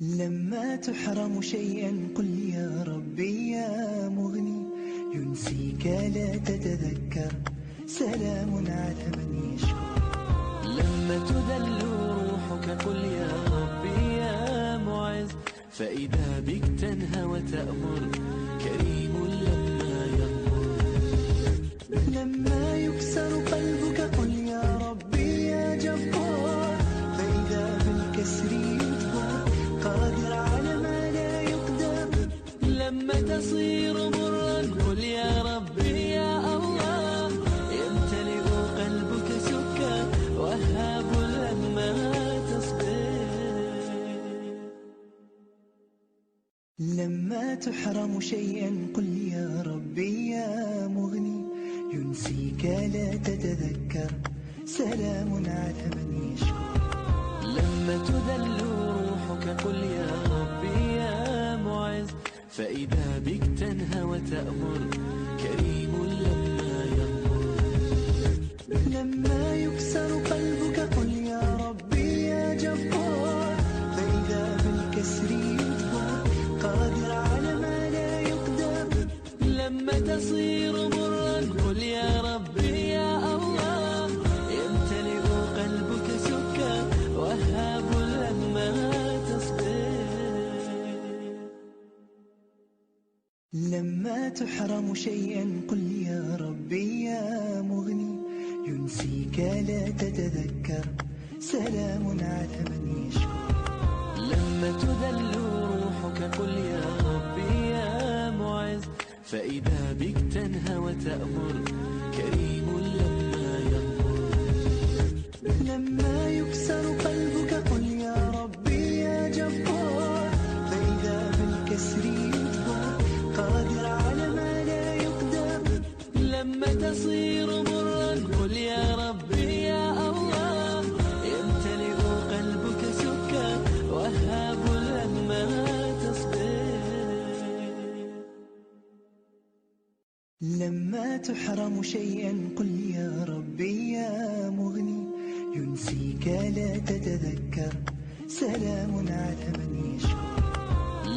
لما تحرم شيئا قل يا ربي يا مغني، ينسيك لا تتذكر، سلام على من يشكر. لما تذل روحك قل يا ربي يا معز، فإذا بك تنهى وتأمر، كريم لما يغفر. لما يكسر قلبك قل يا ربي يا جبار، فإذا بالكسر يجبر، قادر على ما لا يقدر. لما تصير مرا قل يا ربي يا الله، يمتلئ قلبك سكا، وهاب لما تصبر. لما تحرم شيئا قل يا ربي يا مغني، ينسيك لا تتذكر، سلام على من يشكر. لما تذل روحك قل يا ربي يا معز، فإذا بك تنهى وتأمر، كريم لما يغفر. لما يكسر قلبك قل يا ربي يا جبار، فإذا بالكسر يجبر، قادر على ما لا يقدر. لما تصير مرا قل يا ربي يا الله، يمتلئ قلبك سكا، وهاب لما تصبر. لما تحرم شيئا قل يا ربي يا مغني، ينسيك لا تتذكر، سلام على من يشكر. لما تذل روحك قل يا ربي يا معز، فإذا بك تنهى وتأمر، كريم لما يغفر. لما يكسر قلبك قل يا ربي يا جبار، فإذا بالكسر يجبر، قادر على ما لا يقدر. لما تصير مرا قل يا ربي يا الله، يمتلئ قلبك سكا، وهاب لما تصبر. لما تحرم شيئا قل يا ربي يا مغني، ينسيك لا تتذكر، سلام على من يشكر.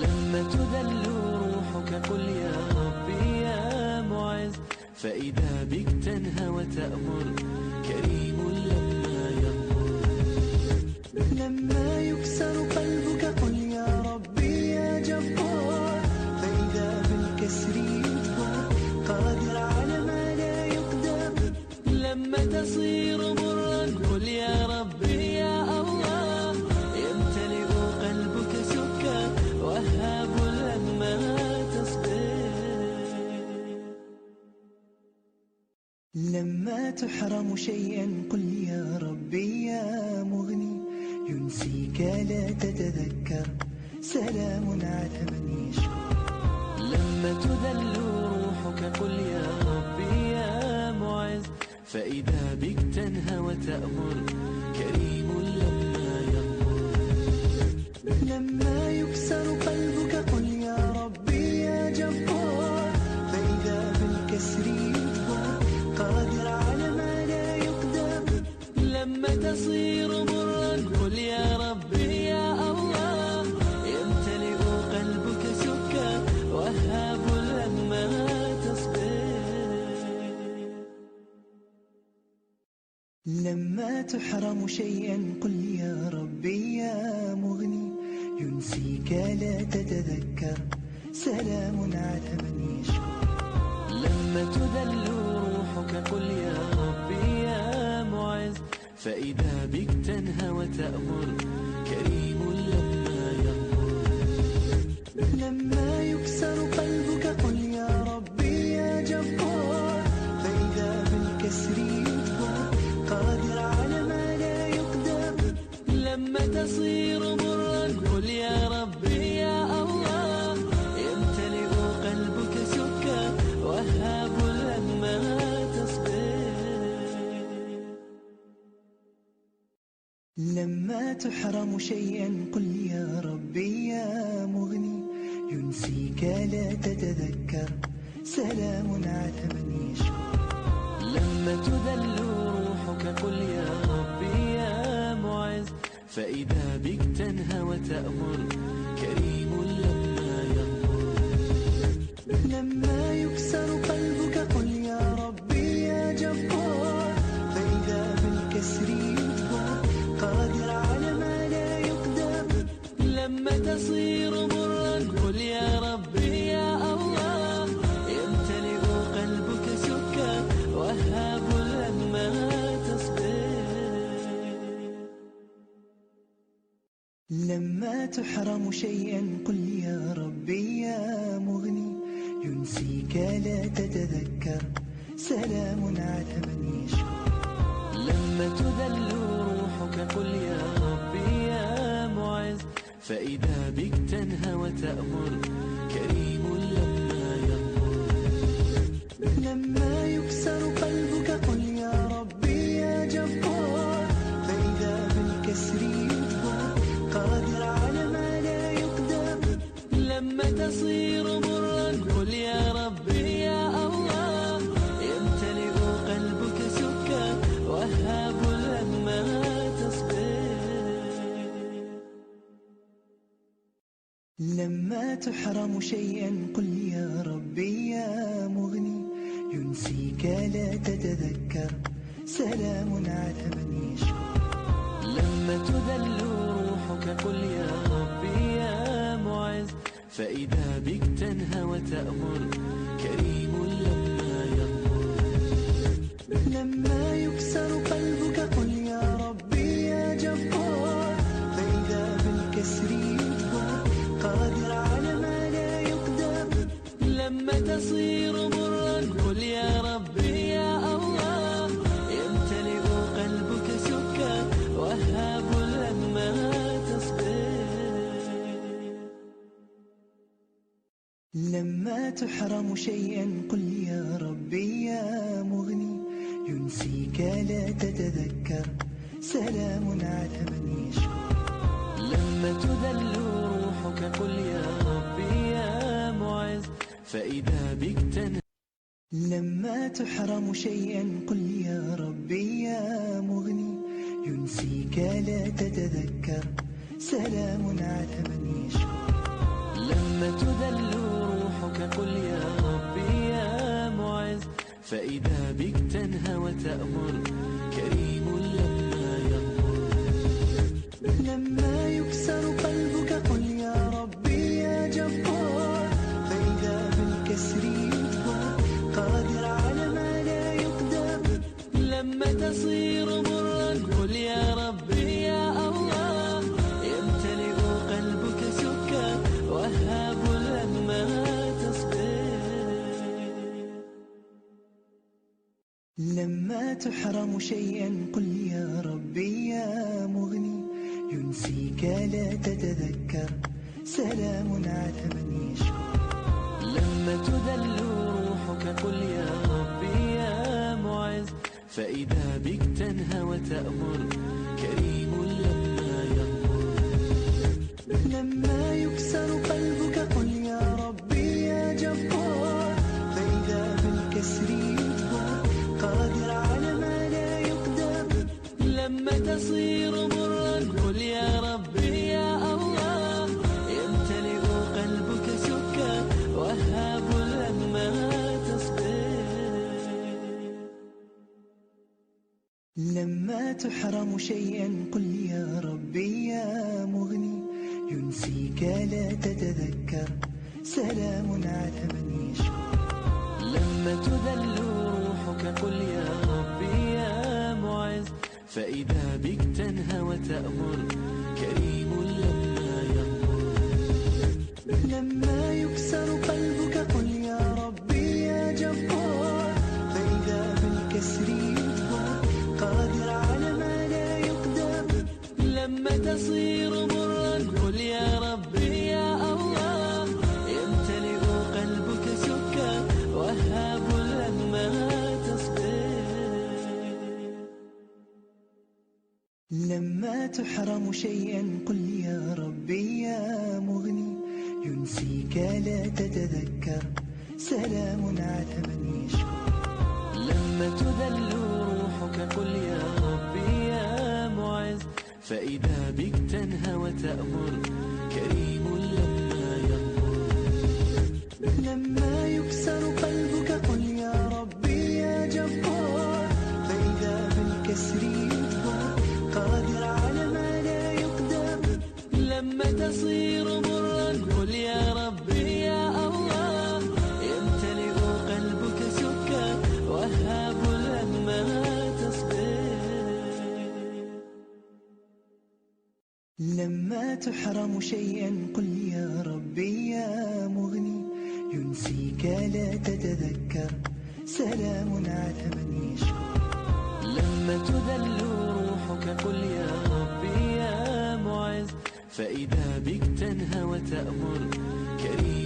لما تذل روحك قل يا ربي يا معز، فإذا بك تنهى وتأمر، كريم لما يغفر. لما يكسر قلبك قل يا ربي يا جبار، فإذا بالكسر يجبر، قادر على ما لا يقدر. لما تصير مرا قل يا ربي يا الله، يمتلئ قلبك سكا، وهاب لما تصبر. لما تحرم شيئا قل يا ربي يا مغني، ينسيك لا تتذكر، سلام على من يشكر. لما تذل روحك قل يا ربي يا معز، فإذا بك تنهى وتأمر، كريم لما يغفر. لما يكسر قلبك قل يا ربي يا جبار، فإذا بالكسر يجبر، قادر على ما لا يقدر. لما تصير مرا قل يا ربي يا الله، يمتلئ قلبك سكا، وهاب لما تصبر. لما تحرم شيئا قل يا ربي يا مغني، ينسيك لا تتذكر، سلام على من يشكر. لما تذل روحك قل يا ربي يا معز، فإذا بك تنهى وتأمر، كريم لما يغفر. لما يكسر قلبك قل يا ربي يا جبار، فإذا بالكسر يجبر، قادر على ما لا يقدر. لما تصير مرا قل يا ربي يا الله، يمتلئ قلبك سكا، وهاب لما تصبر. لما تحرم شيئا قل يا ربي يا مغني، ينسيك لا تتذكر، سلام على من يشكر. لما تذل روحك قل يا ربي يا معز، فإذا بك تنهى وتأمر كريم لما يغفر. لما يكسر قلبك قل يا ربي يا جبار، فإذا بالكسر يجبر قادر على ما لا يقدر. لما تصير مرا قل يا ربي يا الله، يمتلئ قلبك سكا وهاب لما تصبر. لما تحرم شيئا قل يا ربي يا مغني، ينسيك لا تتذكر سلام على من يشكر. لما تذل روحك قل يا ربي يا معز، فإذا بك تنهى وتأمر كريم لما يغفر. لما يكسر قلبك قل يا ربي يا جبار، فإذا بالكسر يجبر قادر على ما لا يقدر. لما تصير مرا قل يا ربي يا الله، يمتلئ قلبك سكا وهاب لما تصبر. لما تحرم شيئا قل يا ربي يا مغني، ينسيك لا تتذكر سلام على من يشكر. لما تذل روحك قل يا ربي يا معز، فإذا بك تنهى وتأمر كريم لما يغفر. لما يكسر قلبك قل يا ربي يا جبار، فإذا بالكسر يجبر قادر على ما لا يقدر. لما تصير مرا قل يا ربي يا الله، يمتلئ قلبك سكا وهاب لما تصبر. لما تحرم شيئا قل يا ربي يا مغني، ينسيك لا تتذكر سلام على من يشكر. لما تذل روحك قل يا ربي يا معز، فإذا بك تنهى. لما تحرم شيئا قل يا ربي يا مغني، ينسيك لا تتذكر سلام على من يشكر. لما تذل روحك قل يا ربي يا معز، فإذا بك تنهى وتأمر كريم لما يغفر. لما يكسر قلبك قل يا ربي يا جبار، فإذا بالكسر يجبر قادر على ما لا يقدر. لما تصير مرا قل يا ربي يا الله، يمتلئ قلبك سكا وهاب لما تصبر. لما تحرم شيئا قل يا ربي يا مغني، ينسيك لا تتذكر سلام على من يشكر. لما تذل روحك قل يا ربي يا معز، فإذا بك تنهى وتأمر كريم لما يغفر. لما يكسر قلبك قل يا ربي يا جبار، فإذا بالكسر يجبر قادر على ما لا يقدر. لما تصير مرا قل يا ربي يا الله، يمتلئ قلبك سكا وهاب لما تصبر. لما تحرم شيئا قل يا ربي يا مغني، ينسيك لا تتذكر سلام على من يشكر. لما تذل روحك قل يا ربي يا معز، فإذا بك تنهى وتأمر كريم لما يغفر. لما يكسر قلبك قل يا ربي يا جبار، فإذا بالكسر يجبر قادر على ما لا يقدر. لما تصير مرا قل يا ربي يا الله، يمتلئ قلبك سكا وهاب لما تصبر. لما تحرم شيئا قل يا ربي يا مغني، ينسيك لا تتذكر سلام على من يشكر. لما تذل روحك قل يا ربي يا معز، فإذا بك تنهى وتأمر كريم لما يغمر. لما يكسر قلبك قل يا ربي يا جبار، فإذا بالكسر يجبر قادر على ما لا يقدر. لما تصير مرا قل يا ربي يا الله، يمتلئ قلبك سكا وهاب لما تصبر. لما تحرم شيئا قل يا ربي يا مغني، ينسيك لا تتذكر سلام على من يشكر. لما تذل روحك قل يا ربي يا معز، فإذا بك تنهى وتأمر كريم